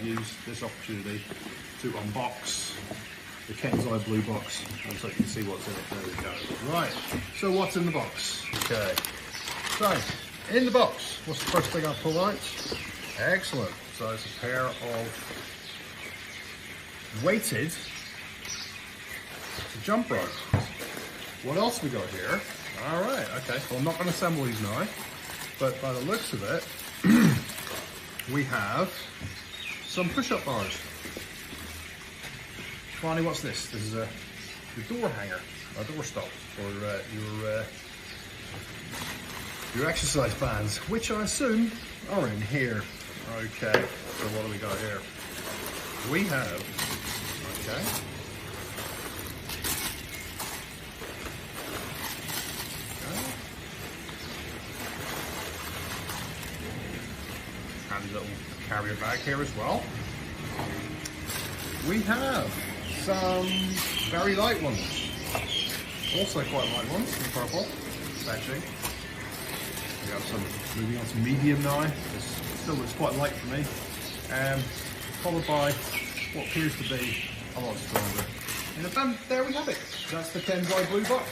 use this opportunity to unbox the Kenzai Blue box, and so you can see what's in it. There we go. Right, so what's in the box? Okay, so in the box, what's the first thing I pull out? Excellent. So it's a pair of weighted jump ropes. What else we got here? All right, okay, so I'm not going to assemble these now, but by the looks of it, we have some push-up bars. Finally, what's this? This is a door hanger, a door stop for your exercise bands, which I assume are in here. Okay, so what do we got here? We have, okay, handy little carrier bag here as well. We have some very light ones, also quite light ones in purple, actually. We have some, moving on to medium now. This still looks quite light for me. Followed by what appears to be a lot stronger. And there we have it. That's the Kenzai Blue box.